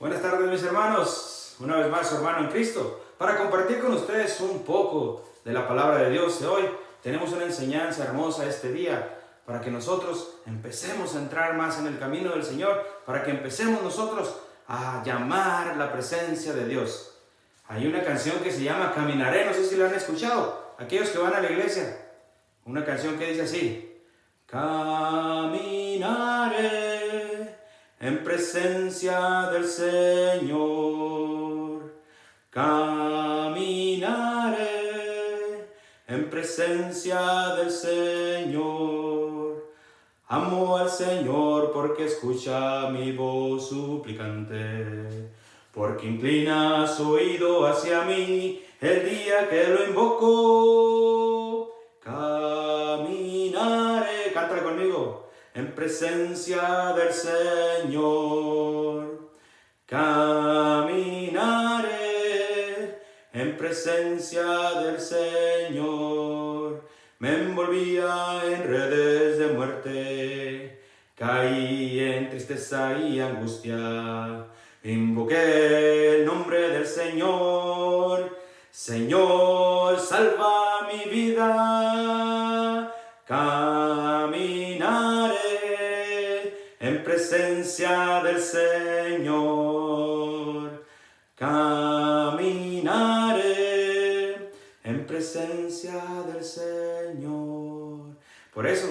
Buenas tardes, mis hermanos. Una vez más, su hermano en Cristo, para compartir con ustedes un poco de la palabra de Dios de hoy. Tenemos una enseñanza hermosa este día para que nosotros empecemos a entrar más en el camino del Señor, para que empecemos nosotros a llamar la presencia de Dios. Hay una canción que se llama Caminaré, no sé si la han escuchado, aquellos que van a la iglesia. Una canción que dice así: caminaré en presencia del Señor, caminaré en presencia del Señor. Amo al Señor porque escucha mi voz suplicante, porque inclina su oído hacia mí el día que lo invoco. Caminaré, cántala conmigo, en presencia del Señor. Caminaré en presencia del Señor. Me envolvía en redes de muerte, caí en tristeza y angustia. Invoqué el nombre del Señor. Señor, salva mi vida. Caminaré en presencia del Señor. Caminaré en presencia del Señor. Por eso,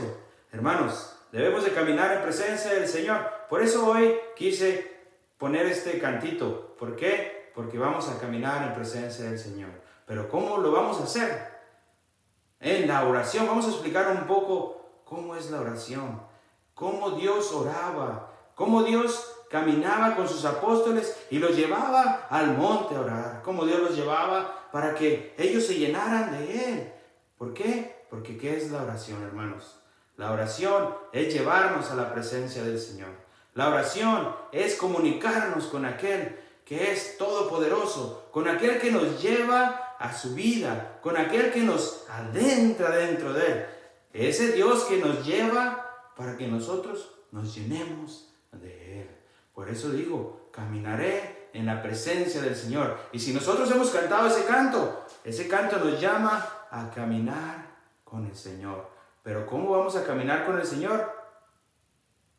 hermanos, debemos de caminar en presencia del Señor. Por eso hoy quise poner este cantito. ¿Por qué? Porque vamos a caminar en presencia del Señor. Pero ¿cómo lo vamos a hacer? En la oración. Vamos a explicar un poco cómo es la oración, cómo Dios oraba, cómo Dios caminaba con sus apóstoles y los llevaba al monte a orar, cómo Dios los llevaba para que ellos se llenaran de Él. ¿Por qué? Porque ¿qué es la oración, hermanos? La oración es llevarnos a la presencia del Señor. La oración es comunicarnos con aquel que es todopoderoso, con aquel que nos lleva a su vida, con aquel que nos adentra dentro de Él. Ese Dios que nos lleva para que nosotros nos llenemos de Él. Por eso digo, caminaré en la presencia del Señor. Y si nosotros hemos cantado ese canto nos llama a caminar con el Señor. Pero ¿cómo vamos a caminar con el Señor?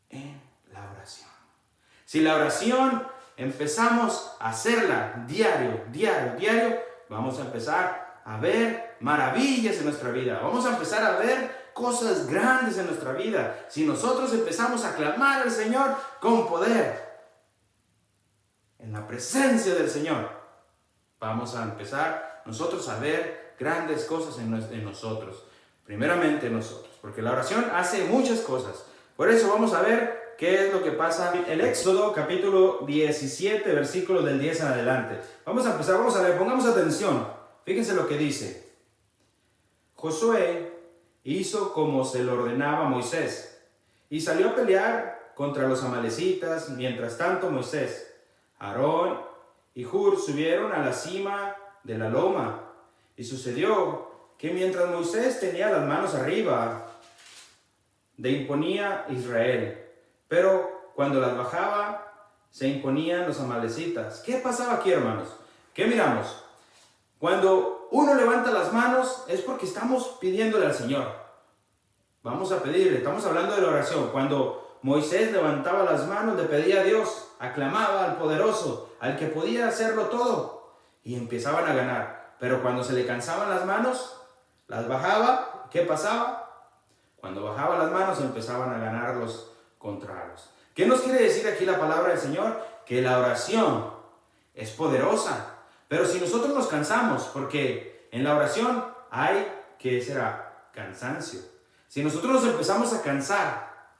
En la oración. Si la oración empezamos a hacerla diario, vamos a empezar a ver maravillas en nuestra vida. Vamos a empezar a ver cosas grandes en nuestra vida. Si nosotros empezamos a clamar al Señor con poder, en la presencia del Señor, vamos a empezar nosotros a ver grandes cosas en nosotros. Primeramente en nosotros, porque la oración hace muchas cosas. Por eso vamos a ver qué es lo que pasa en el Éxodo capítulo 17, versículos del 10 en adelante. Vamos a empezar, vamos a ver, pongamos atención. Fíjense lo que dice. Josué hizo como se lo ordenaba a Moisés y salió a pelear contra los amalecitas. Mientras tanto Moisés, Aarón y Hur subieron a la cima de la loma. Y sucedió que mientras Moisés tenía las manos arriba, de imponía Israel, pero cuando las bajaba, se imponían los amalecitas. ¿Qué pasaba aquí, hermanos? ¿Qué miramos? Cuando uno levanta las manos es porque estamos pidiéndole al Señor. Vamos a pedirle, estamos hablando de la oración. Cuando Moisés levantaba las manos, le pedía a Dios, aclamaba al poderoso, al que podía hacerlo todo, y empezaban a ganar. Pero cuando se le cansaban las manos, las bajaba, ¿qué pasaba? Cuando bajaba las manos empezaban a ganar los contrarios. ¿Qué nos quiere decir aquí la palabra del Señor? Que la oración es poderosa. Pero si nosotros nos cansamos, porque en la oración hay, ¿qué será? Cansancio. Si nosotros nos empezamos a cansar,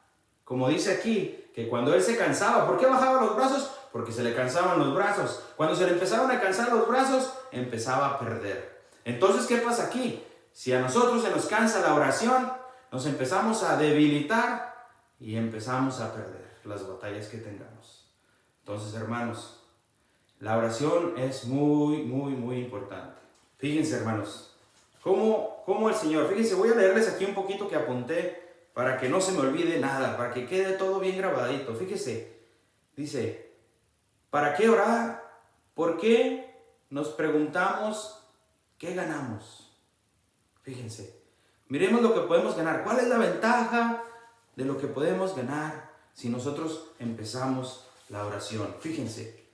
como dice aquí, que cuando él se cansaba, ¿por qué bajaba los brazos? Porque se le cansaban los brazos. Cuando se le empezaban a cansar los brazos, empezaba a perder. Entonces, ¿qué pasa aquí? Si a nosotros se nos cansa la oración, nos empezamos a debilitar y empezamos a perder las batallas que tengamos. Entonces, hermanos, la oración es muy importante. Fíjense, hermanos, cómo el Señor, fíjense, voy a leerles aquí un poquito que apunté para que no se me olvide nada, para que quede todo bien grabadito. Fíjese, dice, ¿Para qué orar? ¿Por qué nos preguntamos qué ganamos? Fíjense, miremos lo que podemos ganar. ¿Cuál es la ventaja de lo que podemos ganar si nosotros empezamos la oración? Fíjense,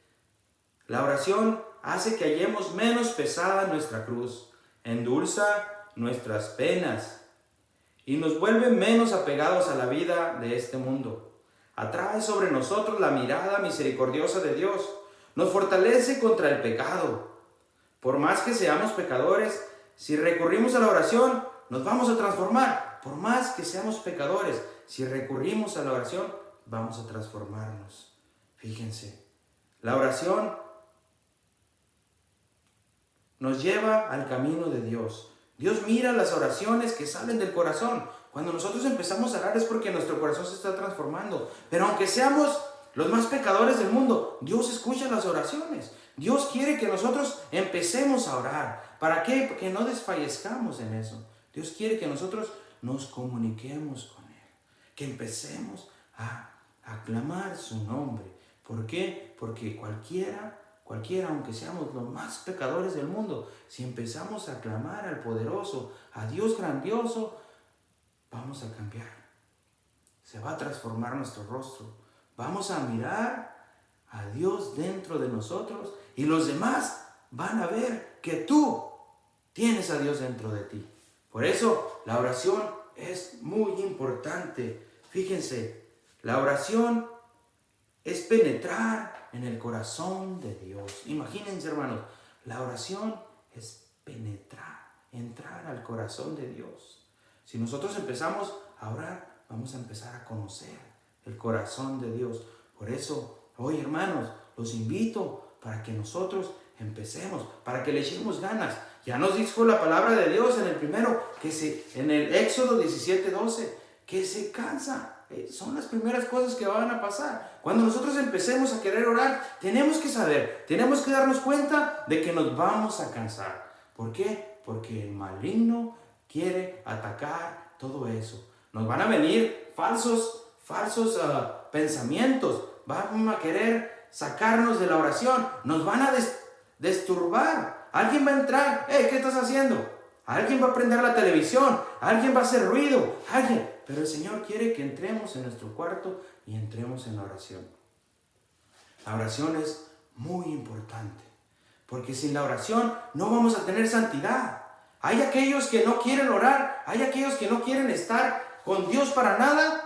la oración hace que hallemos menos pesada nuestra cruz, endulza nuestras penas y nos vuelve menos apegados a la vida de este mundo. Atrae sobre nosotros la mirada misericordiosa de Dios, nos fortalece contra el pecado. Por más que seamos pecadores, si recurrimos a la oración, nos vamos a transformar. Por más que seamos pecadores, si recurrimos a la oración, vamos a transformarnos. Fíjense, la oración nos lleva al camino de Dios. Dios mira las oraciones que salen del corazón. Cuando nosotros empezamos a orar es porque nuestro corazón se está transformando. Pero aunque seamos los más pecadores del mundo, Dios escucha las oraciones. Dios quiere que nosotros empecemos a orar. ¿Para qué? Porque no desfallezcamos en eso. Dios quiere que nosotros nos comuniquemos con Él. Que empecemos a aclamar su nombre. ¿Por qué? Porque cualquiera, aunque seamos los más pecadores del mundo, si empezamos a clamar al poderoso, a Dios grandioso, vamos a cambiar. Se va a transformar nuestro rostro. Vamos a mirar a Dios dentro de nosotros y los demás van a ver que tú tienes a Dios dentro de ti. Por eso la oración es muy importante. Fíjense, la oración es penetrar en el corazón de Dios. Imagínense, hermanos, la oración es penetrar, entrar al corazón de Dios. Si nosotros empezamos a orar, vamos a empezar a conocer el corazón de Dios. Por eso, hoy, hermanos, los invito para que nosotros empecemos, para que le echemos ganas. Ya nos dijo la palabra de Dios en el Éxodo 17:12, que se cansa. Son las primeras cosas que van a pasar. Cuando nosotros empecemos a querer orar, tenemos que saber, tenemos que darnos cuenta de que nos vamos a cansar. ¿Por qué? Porque el maligno quiere atacar todo eso. Nos van a venir falsos pensamientos. Van a querer sacarnos de la oración. Nos van a disturbar. Alguien va a entrar. ¿Qué estás haciendo? Alguien va a prender la televisión. Alguien va a hacer ruido. Pero el Señor quiere que entremos en nuestro cuarto y entremos en la oración. La oración es muy importante. Porque sin la oración no vamos a tener santidad. Hay aquellos que no quieren orar. Hay aquellos que no quieren estar con Dios para nada.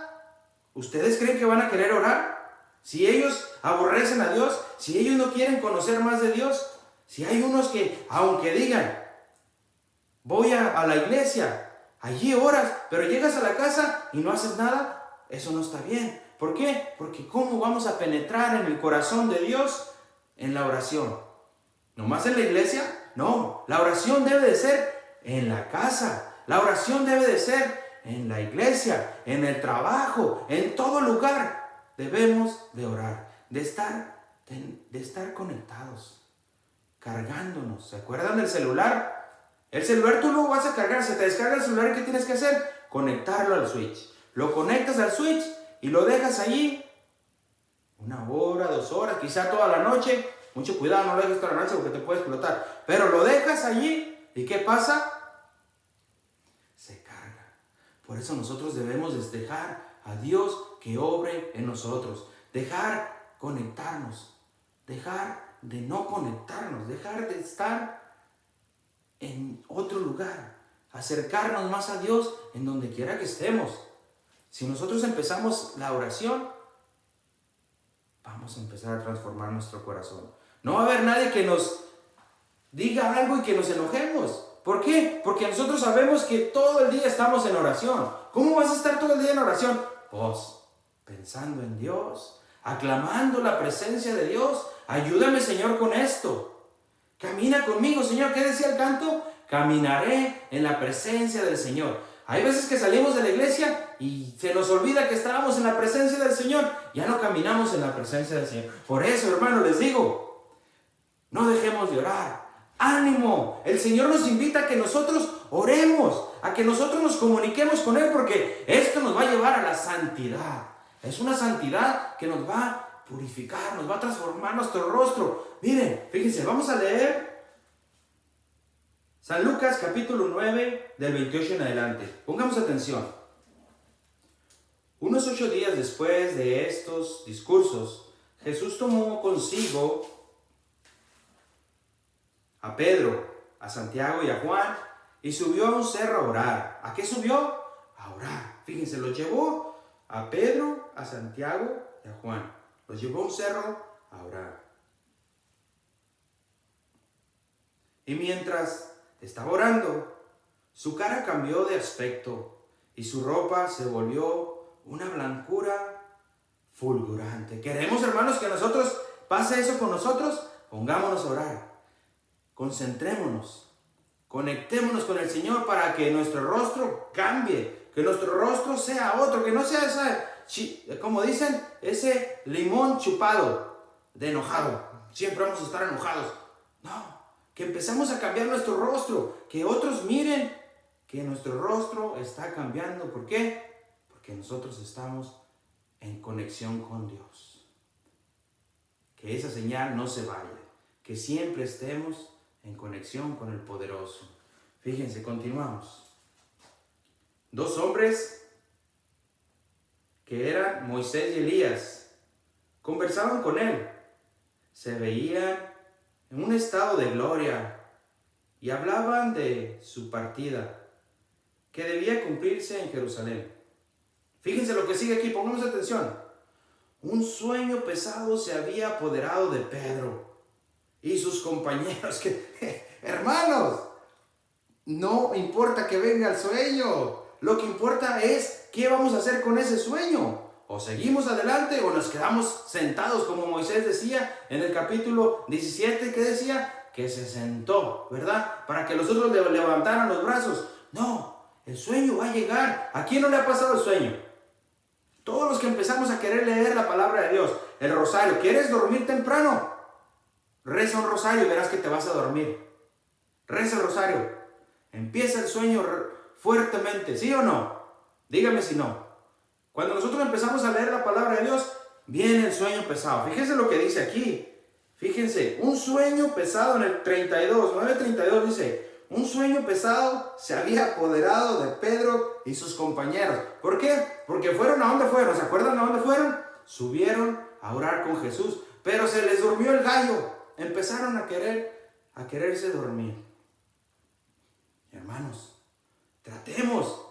¿Ustedes creen que van a querer orar? Si ellos aborrecen a Dios, si ellos no quieren conocer más de Dios, si hay unos que, aunque digan, voy a la iglesia, allí oras, pero llegas a la casa y no haces nada, eso no está bien. ¿Por qué? Porque ¿cómo vamos a penetrar en el corazón de Dios en la oración? ¿Nomás en la iglesia? No, la oración debe de ser en la casa. La oración debe de ser en la iglesia, en el trabajo, en todo lugar. Debemos de orar, de estar conectados, cargándonos. ¿Se acuerdan del celular? El celular tú lo vas a cargar, se te descarga el celular y ¿qué tienes que hacer? Conectarlo al switch. Lo conectas al switch y lo dejas allí 1 hora, 2 horas, quizá toda la noche. Mucho cuidado, no lo dejes toda la noche porque te puede explotar. Pero lo dejas allí y ¿qué pasa? Se carga. Por eso nosotros debemos dejar a Dios que obre en nosotros. Dejar conectarnos. Dejar de no conectarnos. Dejar de estar en otro lugar, acercarnos más a Dios en donde quiera que estemos. Si nosotros empezamos la oración, vamos a empezar a transformar nuestro corazón. No va a haber nadie que nos diga algo y que nos enojemos. ¿Por qué? Porque nosotros sabemos que todo el día estamos en oración. ¿Cómo vas a estar todo el día en oración? Pues pensando en Dios, aclamando la presencia de Dios. Ayúdame, Señor, con esto. Camina conmigo, Señor. ¿Qué decía el canto? Caminaré en la presencia del Señor. Hay veces que salimos de la iglesia y se nos olvida que estábamos en la presencia del Señor. Ya no caminamos en la presencia del Señor. Por eso, hermano, les digo, no dejemos de orar. ¡Ánimo! El Señor nos invita a que nosotros oremos, a que nosotros nos comuniquemos con Él, porque esto nos va a llevar a la santidad. Es una santidad que nos va purificar, nos va a transformar nuestro rostro. Miren, fíjense, vamos a leer San Lucas capítulo 9 del 28 en adelante. Pongamos atención. Unos 8 días después de estos discursos, Jesús tomó consigo a Pedro, a Santiago y a Juan y subió a un cerro a orar. ¿A qué subió? A orar. Fíjense, los llevó a Pedro, a Santiago y a Juan. Los llevó a un cerro a orar. Y mientras estaba orando, su cara cambió de aspecto y su ropa se volvió una blancura fulgurante. ¿Queremos, hermanos, que nosotros pase eso con nosotros? Pongámonos a orar. Concentrémonos. Conectémonos con el Señor para que nuestro rostro cambie. Que nuestro rostro sea otro. Que no sea esa, como dicen, ese limón chupado de enojado. Siempre vamos a estar enojados. No. Que empezamos a cambiar nuestro rostro. Que otros miren que nuestro rostro está cambiando. ¿Por qué? Porque nosotros estamos en conexión con Dios. Que esa señal no se vaya. Que siempre estemos en conexión con el poderoso. Fíjense, continuamos. 2 hombres que eran Moisés y Elías conversaban con él. Se veían en un estado de gloria y hablaban de su partida que debía cumplirse en Jerusalén. Fíjense lo que sigue aquí, pongamos atención. Un sueño pesado se había apoderado de Pedro y sus compañeros. Hermanos, no importa que venga el sueño. Lo que importa es qué vamos a hacer con ese sueño. O seguimos adelante o nos quedamos sentados, como Moisés decía en el capítulo 17, que decía que se sentó, ¿verdad? Para que los otros le levantaran los brazos. No, el sueño va a llegar. ¿A quién no le ha pasado el sueño? Todos los que empezamos a querer leer la palabra de Dios, el rosario. ¿Quieres dormir temprano? Reza un rosario y verás que te vas a dormir. Reza el rosario. Empieza el sueño fuertemente, ¿sí o no? Dígame si no. Cuando nosotros empezamos a leer la palabra de Dios, viene el sueño pesado. Fíjense lo que dice aquí. Fíjense, un sueño pesado en el 9:32 dice, un sueño pesado se había apoderado de Pedro y sus compañeros. ¿Por qué? Porque fueron a dónde fueron. ¿Se acuerdan a dónde fueron? Subieron a orar con Jesús, pero se les durmió el gallo. Empezaron a quererse dormir. Hermanos, tratemos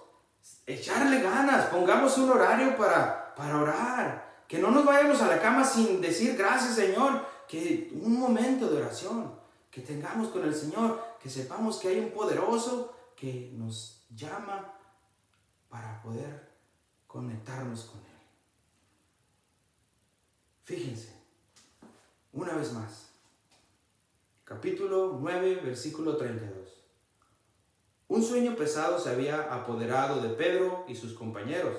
echarle ganas, pongamos un horario para orar, que no nos vayamos a la cama sin decir gracias, Señor, que un momento de oración que tengamos con el Señor, que sepamos que hay un poderoso que nos llama para poder conectarnos con Él. Fíjense, una vez más, capítulo 9, versículo 32. Un sueño pesado se había apoderado de Pedro y sus compañeros,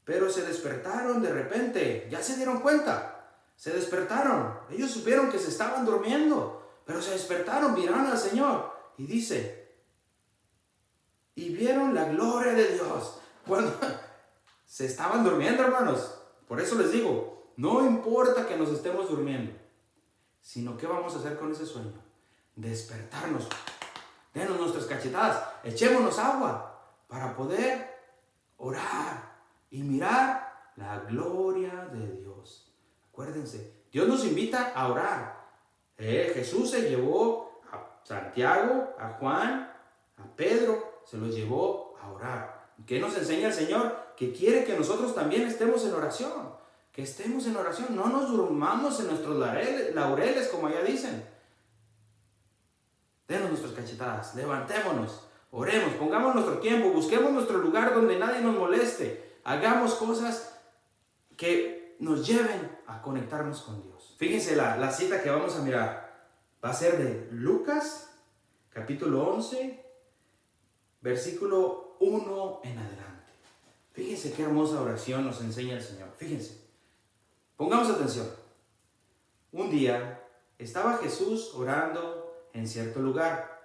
pero se despertaron de repente. Ya se dieron cuenta, se despertaron. Ellos supieron que se estaban durmiendo, pero se despertaron, miraron al Señor y dice, y vieron la gloria de Dios. Cuando se estaban durmiendo, hermanos. Por eso les digo, no importa que nos estemos durmiendo, sino qué vamos a hacer con ese sueño. Despertarnos. Denos nuestras cachetadas, echémonos agua para poder orar y mirar la gloria de Dios. Acuérdense, Dios nos invita a orar. Jesús se llevó a Santiago, a Juan, a Pedro, se los llevó a orar. ¿Qué nos enseña el Señor? Que quiere que nosotros también estemos en oración. Que estemos en oración, no nos durmamos en nuestros laureles, como allá dicen. Denos nuestras cachetadas, levantémonos, oremos, pongamos nuestro tiempo, busquemos nuestro lugar donde nadie nos moleste, hagamos cosas que nos lleven a conectarnos con Dios. Fíjense la cita que vamos a mirar, va a ser de Lucas, capítulo 11, versículo 1 en adelante. Fíjense qué hermosa oración nos enseña el Señor, fíjense, pongamos atención. Un día estaba Jesús orando en cierto lugar.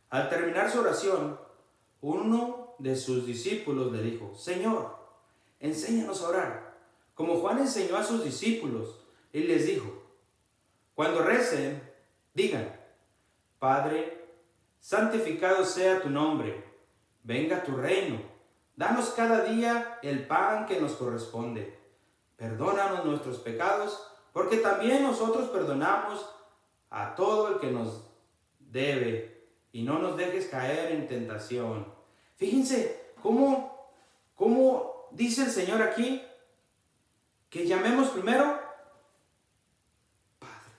Al terminar su oración, uno de sus discípulos le dijo, Señor, enséñanos a orar, como Juan enseñó a sus discípulos y les dijo: cuando recen, digan: Padre, santificado sea tu nombre, venga tu reino, danos cada día el pan que nos corresponde. Perdónanos nuestros pecados, porque también nosotros perdonamos a todo el que nos debe, y no nos dejes caer en tentación. Fíjense cómo dice el Señor aquí que llamemos primero Padre.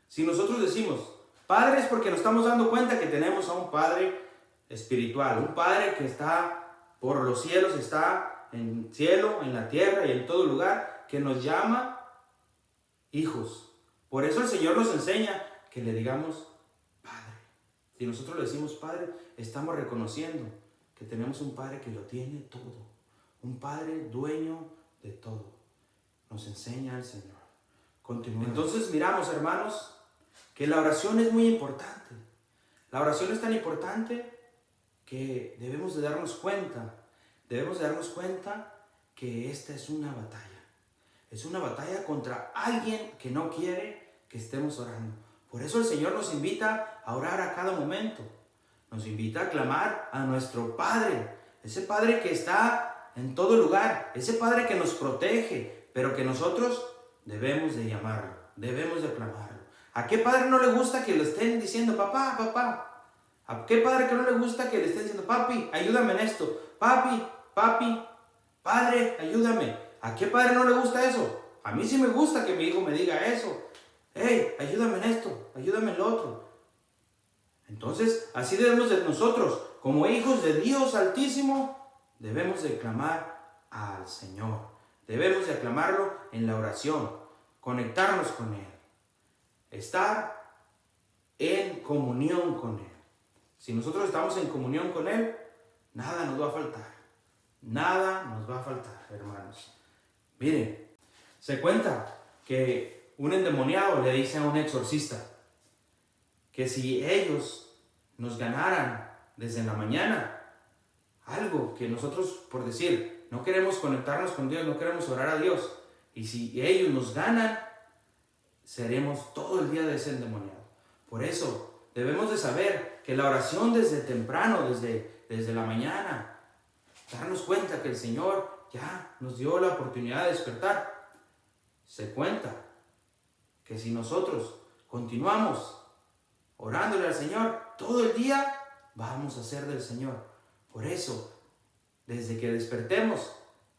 Si nosotros decimos Padre, es porque nos estamos dando cuenta que tenemos a un Padre espiritual, un Padre que está por los cielos, está en el cielo, en la tierra y en todo lugar, que nos llama hijos. Por eso el Señor nos enseña que le digamos Padre. Si nosotros le decimos Padre, estamos reconociendo que tenemos un Padre que lo tiene todo, un Padre dueño de todo. Nos enseña el Señor. Continuemos. Entonces miramos, hermanos, que la oración es muy importante. La oración es tan importante que debemos de darnos cuenta que esta es una batalla. Es una batalla contra alguien que no quiere que estemos orando. Por eso el Señor nos invita a orar a cada momento. Nos invita a clamar a nuestro Padre. Ese Padre que está en todo lugar. Ese Padre que nos protege. Pero que nosotros debemos de llamarlo. Debemos de clamarlo. ¿A qué padre no le gusta que le estén diciendo papá, papá? ¿A qué padre que no le gusta que le estén diciendo papi, ayúdame en esto? Papi, papi, padre, ayúdame. ¿A qué padre no le gusta eso? A mí sí me gusta que mi hijo me diga eso. Hey, ayúdame en esto, ayúdame en lo otro. Entonces, así debemos de nosotros, como hijos de Dios Altísimo, debemos de clamar al Señor. Debemos de aclamarlo en la oración, conectarnos con Él, estar en comunión con Él. Si nosotros estamos en comunión con Él, nada nos va a faltar. Nada nos va a faltar, hermanos. Miren, se cuenta que un endemoniado le dice a un exorcista que si ellos nos ganaran desde la mañana, algo que nosotros, por decir, no queremos conectarnos con Dios, no queremos orar a Dios, y si ellos nos ganan, seremos todo el día de ese endemoniado. Por eso debemos de saber que la oración desde temprano, desde la mañana, darnos cuenta que el Señor ya nos dio la oportunidad de despertar. Se cuenta que si nosotros continuamos orándole al Señor todo el día, vamos a ser del Señor. Por eso, desde que despertemos,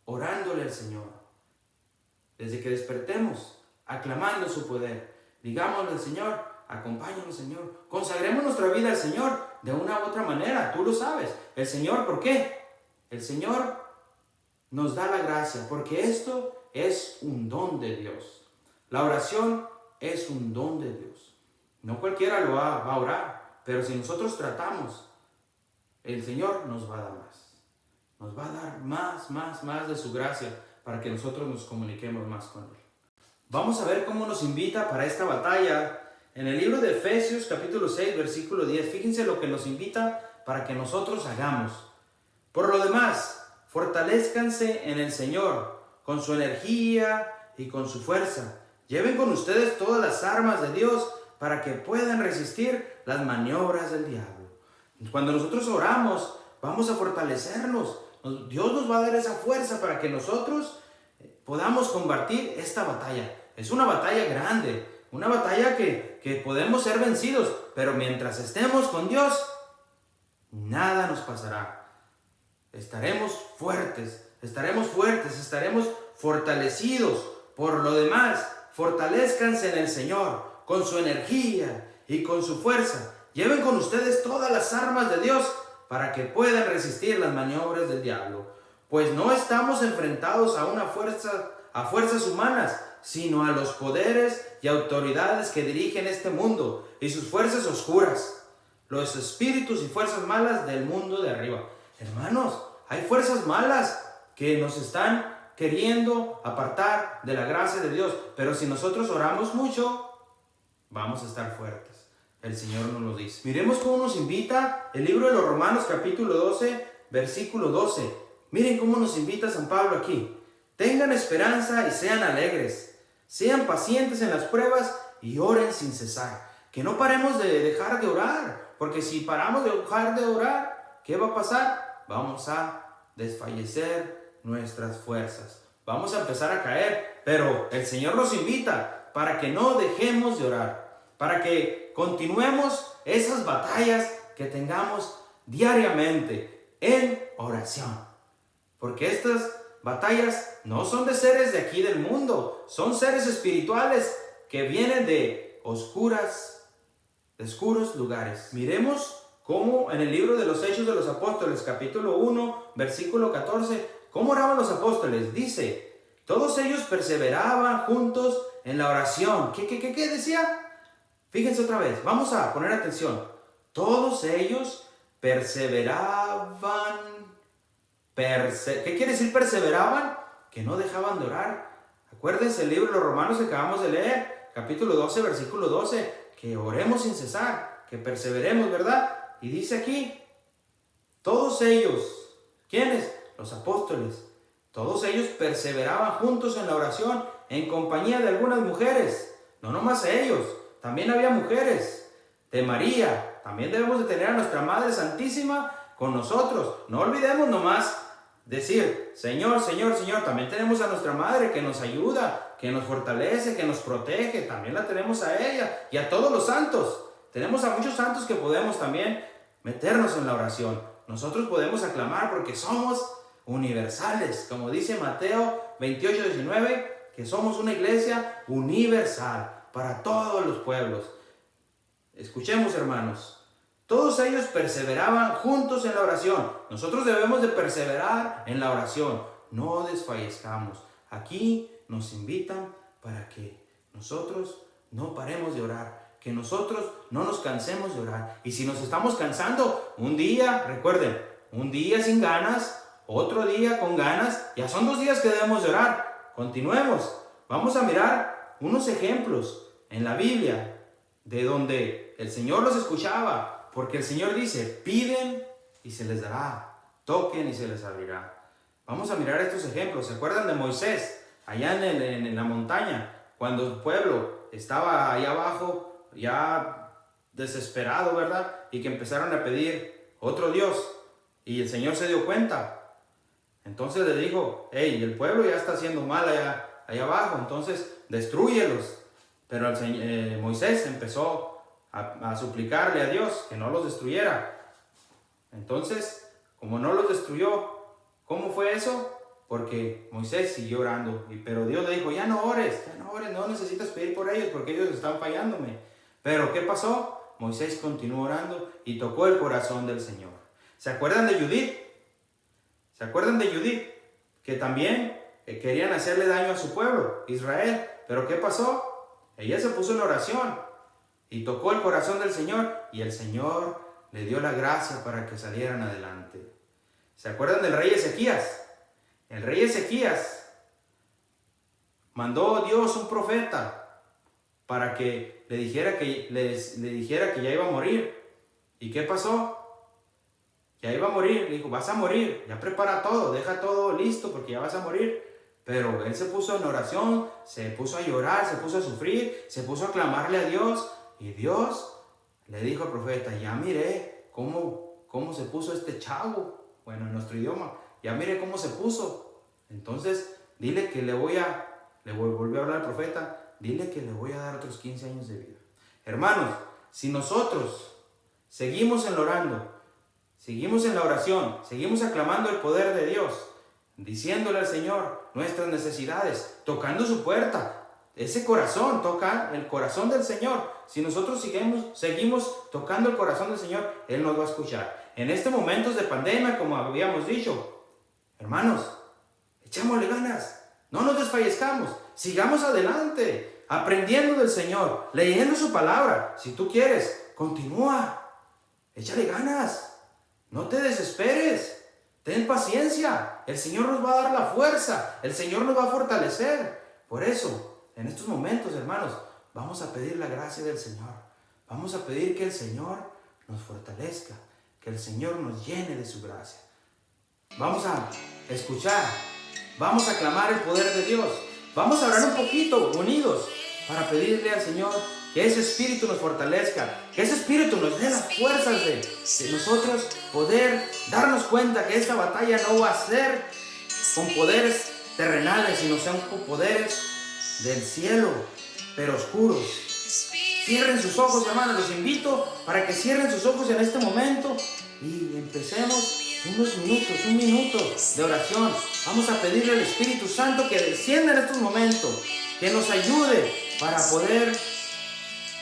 orándole al Señor, desde que despertemos, aclamando su poder, digámosle al Señor: acompáñanos, Señor, consagremos nuestra vida al Señor de una u otra manera. Tú lo sabes. El Señor, ¿por qué? El Señor nos da la gracia, porque esto es un don de Dios. La oración es un don de Dios. No cualquiera lo va a orar, pero si nosotros tratamos, el Señor nos va a dar más. Nos va a dar más de su gracia para que nosotros nos comuniquemos más con Él. Vamos a ver cómo nos invita para esta batalla en el libro de Efesios capítulo 6 versículo 10. Fíjense lo que nos invita para que nosotros hagamos. Por lo demás, fortalézcanse en el Señor con su energía y con su fuerza. Lleven con ustedes todas las armas de Dios para que puedan resistir las maniobras del diablo. Cuando nosotros oramos, vamos a fortalecernos. Dios nos va a dar esa fuerza para que nosotros podamos combatir esta batalla. Es una batalla grande, una batalla que podemos ser vencidos, pero mientras estemos con Dios, nada nos pasará. Estaremos fuertes, estaremos fortalecidos. Por lo demás, fortalezcanse en el Señor con su energía y con su fuerza. Lleven con ustedes todas las armas de Dios para que puedan resistir las maniobras del diablo. Pues no estamos enfrentados a fuerzas humanas, sino a los poderes y autoridades que dirigen este mundo y sus fuerzas oscuras, los espíritus y fuerzas malas del mundo de arriba. Hermanos, hay fuerzas malas que nos están queriendo apartar de la gracia de Dios, pero si nosotros oramos mucho, vamos a estar fuertes. El Señor nos lo dice. Miremos cómo nos invita el libro de los Romanos capítulo 12, versículo 12. Miren cómo nos invita San Pablo aquí. Tengan esperanza y sean alegres. Sean pacientes en las pruebas y oren sin cesar. Que no paremos de dejar de orar, porque si paramos de dejar de orar, ¿qué va a pasar? Vamos a desfallecer nuestras fuerzas. Vamos a empezar a caer, pero el Señor nos invita para que no dejemos de orar, para que continuemos esas batallas que tengamos diariamente en oración. Porque estas batallas no son de seres de aquí del mundo, son seres espirituales que vienen de oscuros lugares. Miremos cómo en el libro de los Hechos de los Apóstoles, capítulo 1, versículo 14, cómo oraban los apóstoles. Dice, todos ellos perseveraban juntos en la oración. ¿Qué decía? Fíjense otra vez, vamos a poner atención. Todos ellos perseveraban. ¿Qué quiere decir perseveraban? Que no dejaban de orar. Acuérdense el libro de los Romanos que acabamos de leer, capítulo 12, versículo 12, que oremos sin cesar, que perseveremos, ¿verdad? Y dice aquí, todos ellos, ¿quiénes? Los apóstoles, todos ellos perseveraban juntos en la oración, en compañía de algunas mujeres. No nomás ellos, también había mujeres. De María, también debemos de tener a nuestra Madre Santísima con nosotros. No olvidemos nomás decir, Señor, Señor, Señor. También tenemos a nuestra Madre que nos ayuda, que nos fortalece, que nos protege. También la tenemos a ella y a todos los santos. Tenemos a muchos santos que podemos también meternos en la oración. Nosotros podemos aclamar porque somos universales. Como dice Mateo 28, 19, que somos una iglesia universal para todos los pueblos. Escuchemos, hermanos. Todos ellos perseveraban juntos en la oración. Nosotros debemos de perseverar en la oración. No desfallezcamos. Aquí nos invitan para que nosotros no paremos de orar. Que nosotros no nos cansemos de orar. Y si nos estamos cansando, un día, recuerden, un día sin ganas, otro día con ganas, ya son 2 días que debemos de orar. Continuemos. Vamos a mirar unos ejemplos en la Biblia de donde el Señor los escuchaba. Porque el Señor dice, piden y se les dará, toquen y se les abrirá. Vamos a mirar estos ejemplos. ¿Se acuerdan de Moisés, allá en la montaña? Cuando el pueblo estaba allá abajo, ya desesperado, ¿verdad? Y que empezaron a pedir otro Dios. Y el Señor se dio cuenta. Entonces le dijo, hey, el pueblo ya está haciendo mal allá abajo, entonces destrúyelos. Pero Moisés empezó a suplicarle a Dios que no los destruyera. Entonces, como no los destruyó, ¿cómo fue eso? Porque Moisés siguió orando, pero Dios le dijo, ya no ores, no necesitas pedir por ellos porque ellos están fallándome. Pero ¿qué pasó? Moisés continuó orando y tocó el corazón del Señor. ¿Se acuerdan de Judith? ¿Se acuerdan de Judith? Que también querían hacerle daño a su pueblo, Israel. ¿Pero qué pasó? Ella se puso en oración y tocó el corazón del Señor y el Señor le dio la gracia para que salieran adelante. ¿Se acuerdan del rey Ezequías? El rey Ezequías mandó Dios un profeta para que le dijera que ya iba a morir. ¿Y qué pasó? Ya iba a morir. Le dijo, vas a morir, ya prepara todo, deja todo listo porque ya vas a morir. Pero él se puso en oración, se puso a llorar, se puso a sufrir, se puso a clamarle a Dios. Y Dios le dijo al profeta, ya miré cómo se puso este chavo. Bueno, en nuestro idioma, ya miré cómo se puso. Entonces, dile que le volvió a hablar al profeta, dile que le voy a dar otros 15 años de vida. Hermanos, si nosotros seguimos orando, seguimos en la oración, seguimos aclamando el poder de Dios, diciéndole al Señor nuestras necesidades, tocando su puerta, ese corazón, toca el corazón del Señor. Si nosotros seguimos tocando el corazón del Señor, Él nos va a escuchar. En estos momentos de pandemia, como habíamos dicho, hermanos, echémosle ganas, no nos desfallezcamos, sigamos adelante, aprendiendo del Señor, leyendo su palabra. Si tú quieres, continúa, échale ganas, no te desesperes, ten paciencia, el Señor nos va a dar la fuerza, el Señor nos va a fortalecer. Por eso, en estos momentos, hermanos, vamos a pedir la gracia del Señor. Vamos a pedir que el Señor nos fortalezca, que el Señor nos llene de su gracia. Vamos a escuchar Vamos a clamar el poder de Dios. Vamos a orar un poquito, unidos, para pedirle al Señor que ese Espíritu nos fortalezca, que ese Espíritu nos dé las fuerzas de nosotros poder darnos cuenta que esta batalla no va a ser con poderes terrenales, sino sean con poderes del cielo, pero oscuros. Cierren sus ojos, hermanos, los invito para que cierren sus ojos en este momento y empecemos unos minutos, un minuto de oración. Vamos a pedirle al Espíritu Santo que descienda en estos momentos, que nos ayude para poder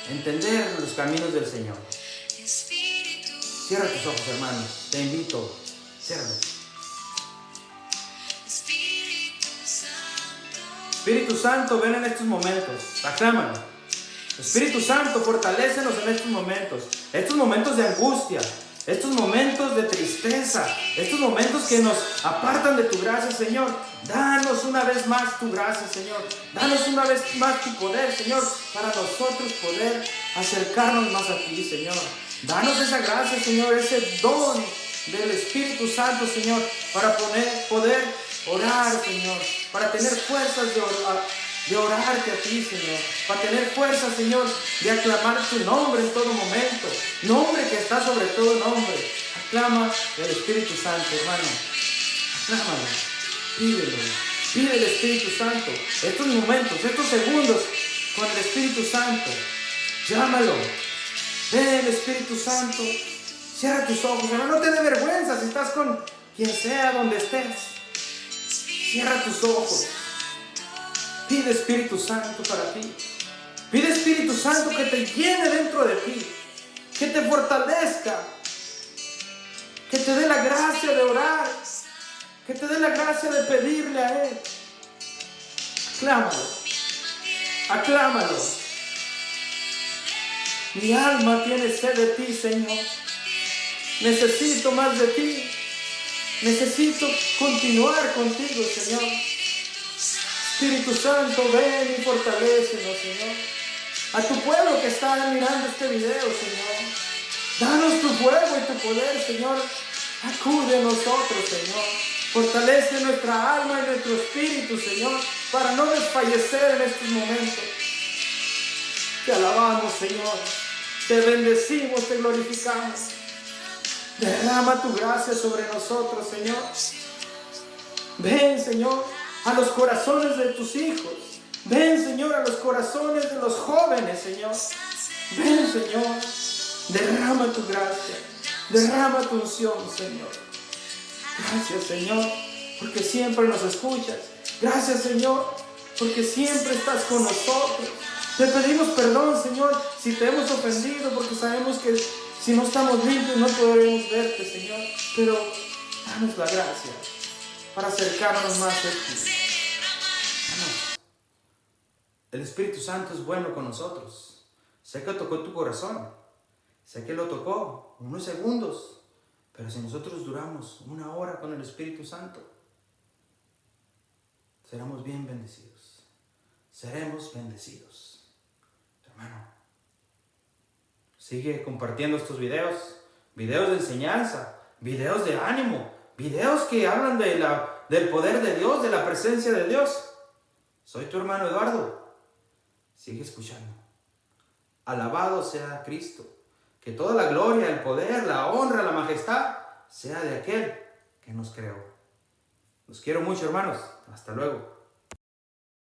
entender los caminos del Señor. Cierra tus ojos, hermanos, te invito, ciérralos. Espíritu Santo, ven en estos momentos, aclámalo. Espíritu Santo, fortalécenos en estos momentos de angustia, estos momentos de tristeza, estos momentos que nos apartan de tu gracia, Señor. Danos una vez más tu gracia, Señor. Danos una vez más tu poder, Señor, para nosotros poder acercarnos más a ti, Señor. Danos esa gracia, Señor, ese don del Espíritu Santo, Señor, para poder orar, Señor, para tener fuerzas de orarte a ti, Señor, para tener fuerza, Señor, de aclamar tu nombre en todo momento, nombre que está sobre todo nombre. Aclama el Espíritu Santo, hermano, aclámalo, pídelo, pide el Espíritu Santo, estos momentos, estos segundos con el Espíritu Santo, llámalo, ven Espíritu Santo, cierra tus ojos, hermano, no te dé vergüenza si estás con quien sea, donde estés, cierra tus ojos. Pide Espíritu Santo para ti. Pide Espíritu Santo que te llene dentro de ti, que te fortalezca, que te dé la gracia de orar, que te dé la gracia de pedirle a Él. Aclámalo, aclámalo. Mi alma tiene sed de ti, Señor. Necesito más de ti. Necesito continuar contigo, Señor. Espíritu Santo, ven y fortalécenos, Señor. A tu pueblo que está mirando este video, Señor. Danos tu fuego y tu poder, Señor. Acude a nosotros, Señor. Fortalece nuestra alma y nuestro espíritu, Señor, para no desfallecer en estos momentos. Te alabamos, Señor. Te bendecimos, te glorificamos. Derrama tu gracia sobre nosotros, Señor. Ven, Señor, a los corazones de tus hijos. Ven, Señor, a los corazones de los jóvenes, Señor. Ven, Señor, derrama tu gracia, derrama tu unción, Señor. Gracias, Señor, porque siempre nos escuchas. Gracias, Señor, porque siempre estás con nosotros. Te pedimos perdón, Señor, si te hemos ofendido, porque sabemos que si no estamos limpios no podremos verte, Señor. Pero danos la gracia para acercarnos más a ti. El Espíritu Santo es bueno con nosotros. Sé que tocó tu corazón. Sé que lo tocó unos segundos. Pero si nosotros duramos una hora con el Espíritu Santo, seremos bien bendecidos. Seremos bendecidos. Hermano, sigue compartiendo estos videos. Videos de enseñanza. Videos de ánimo. Videos que hablan del poder de Dios, de la presencia de Dios. Soy tu hermano Eduardo. Sigue escuchando. Alabado sea Cristo. Que toda la gloria, el poder, la honra, la majestad sea de aquel que nos creó. Los quiero mucho, hermanos. Hasta luego.